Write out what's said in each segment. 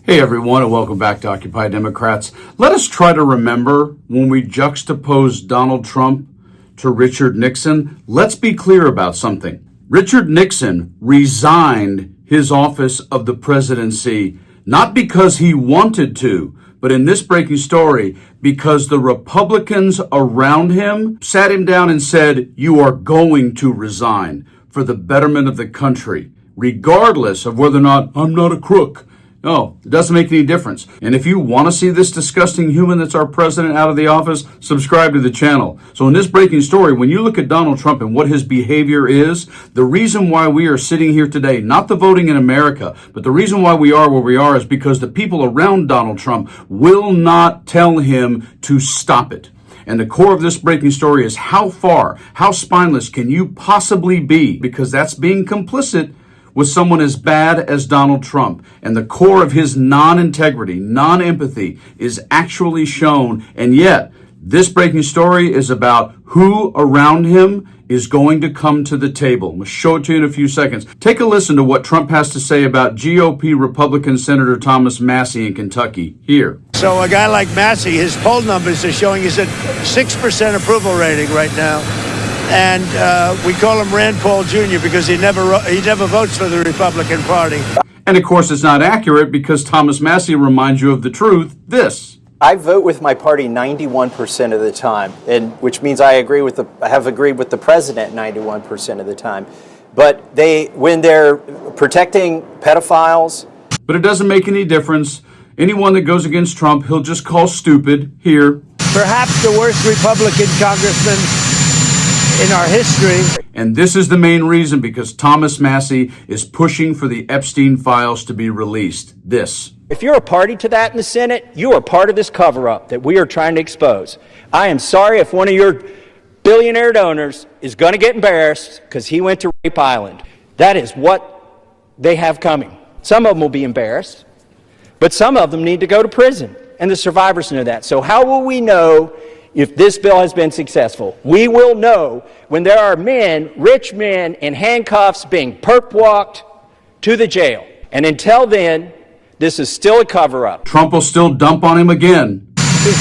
Hey everyone, and welcome back to Occupy Democrats. Let us try to remember when we juxtapose Donald Trump to Richard Nixon. Let's be clear about something. Richard Nixon resigned his office of the presidency not because he wanted to, but in this breaking story, because the Republicans around him sat him down and said, "You are going to resign for the betterment of the country, regardless of whether or not I'm not a crook." No, it doesn't make any difference. And if you want to see this disgusting human that's our president out of the office, subscribe to the channel. So in this breaking story, when you look at Donald Trump and what his behavior is, the reason why we are sitting here today, not the voting in America, but the reason why we are where we are is because the people around Donald Trump will not tell him to stop it. And the core of this breaking story is how far, how spineless can you possibly be? Because that's being complicit with someone as bad as Donald Trump. And the core of his non-integrity, non-empathy is actually shown. And yet, this breaking story is about who around him is going to come to the table. I'm going to show it to you in a few seconds. Take a listen to what Trump has to say about GOP Republican Senator Thomas Massie in Kentucky. Here. So a guy like Massie, his poll numbers are showing he's at 6% approval rating right now. And we call him Rand Paul Jr. because he never votes for the Republican Party. And of course, it's not accurate because Thomas Massie reminds you of the truth. This. I vote with my party 91% of the time, and which means I have agreed with the president 91% of the time. But when they're protecting pedophiles. But it doesn't make any difference. Anyone that goes against Trump, he'll just call stupid. Here. Perhaps the worst Republican congressman in our history. And this is the main reason, because Thomas Massie is pushing for the Epstein files to be released. This. If you're a party to that in the Senate, you are part of this cover-up that we are trying to expose. I am sorry if one of your billionaire donors is going to get embarrassed because he went to Rape Island. That is what they have coming. Some of them will be embarrassed, but some of them need to go to prison, and the survivors know that. So how will we know if this bill has been successful? We will know when there are men, rich men, in handcuffs being perp-walked to the jail. And until then, this is still a cover-up. Trump will still dump on him again. This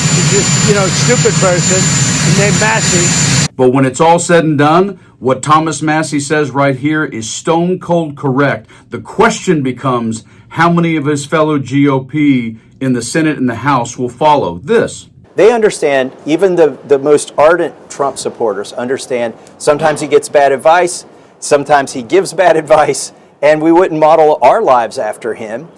stupid person named Massie. But when it's all said and done, what Thomas Massie says right here is stone cold correct. The question becomes, how many of his fellow GOP in the Senate and the House will follow this? They understand, even the most ardent Trump supporters understand sometimes he gets bad advice, sometimes he gives bad advice, and we wouldn't model our lives after him,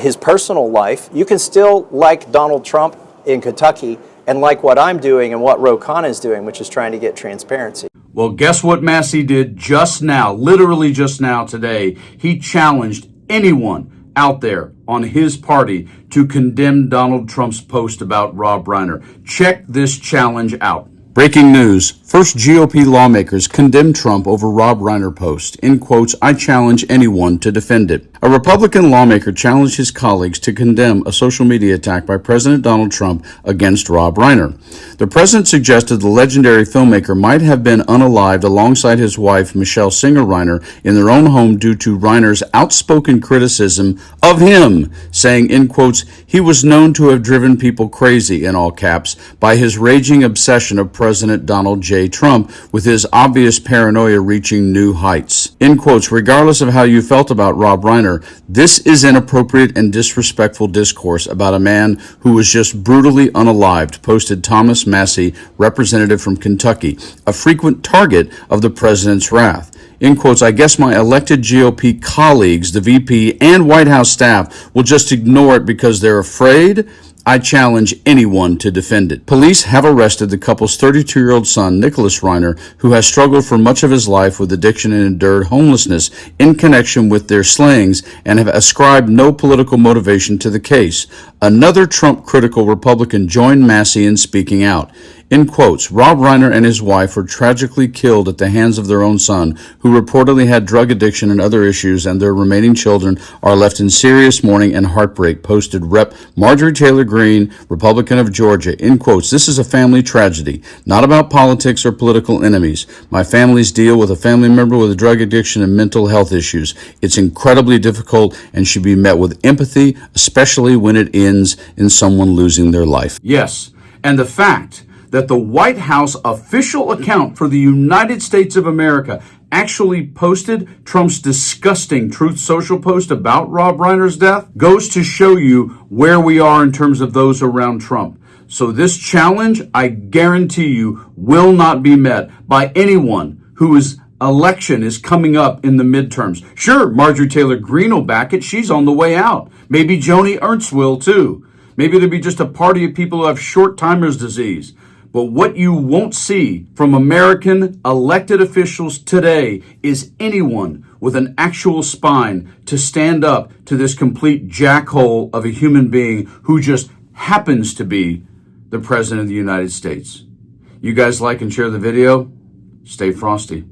his personal life. You can still like Donald Trump in Kentucky and like what I'm doing and what Ro Khanna is doing, which is trying to get transparency. Well, guess what Massie did just now, literally just now today? He challenged anyone out there on his party to condemn Donald Trump's post about Rob Reiner. Check this challenge out. Breaking news. First, GOP lawmakers condemn Trump over Rob Reiner post. In quotes, "I challenge anyone to defend it." A Republican lawmaker challenged his colleagues to condemn a social media attack by President Donald Trump against Rob Reiner. The president suggested the legendary filmmaker might have been unalived alongside his wife, Michelle Singer Reiner, in their own home due to Reiner's outspoken criticism of him, saying, in quotes, "He was known to have driven people crazy," in all caps, by his raging obsession of President Donald J. Trump, with his obvious paranoia reaching new heights. In quotes, "Regardless of how you felt about Rob Reiner, this is inappropriate and disrespectful discourse about a man who was just brutally unalived," posted Thomas Massie, representative from Kentucky, a frequent target of the president's wrath. In quotes, "I guess my elected GOP colleagues, the VP and White House staff, will just ignore it because they're afraid. I challenge anyone to defend it." Police have arrested the couple's 32-year-old son, Nicholas Reiner, who has struggled for much of his life with addiction and endured homelessness in connection with their slayings, and have ascribed no political motivation to the case. Another Trump-critical Republican joined Massie in speaking out. In quotes, "Rob Reiner and his wife were tragically killed at the hands of their own son, who reportedly had drug addiction and other issues, and their remaining children are left in serious mourning and heartbreak," posted Rep. Marjorie Taylor Greene Green, Republican of Georgia, in quotes, "This is a family tragedy, not about politics or political enemies. My family's deal with a family member with a drug addiction and mental health issues. It's incredibly difficult and should be met with empathy, especially when it ends in someone losing their life." Yes, and the fact that the White House official account for the United States of America actually posted Trump's disgusting Truth Social post about Rob Reiner's death goes to show you where we are in terms of those around Trump. So this challenge, I guarantee you, will not be met by anyone whose election is coming up in the midterms. Sure, Marjorie Taylor Greene will back it. She's on the way out. Maybe Joni Ernst will too. Maybe there'll be just a party of people who have short-timer's disease. But what you won't see from American elected officials today is anyone with an actual spine to stand up to this complete jackhole of a human being who just happens to be the President of the United States. You guys like and share the video? Stay frosty.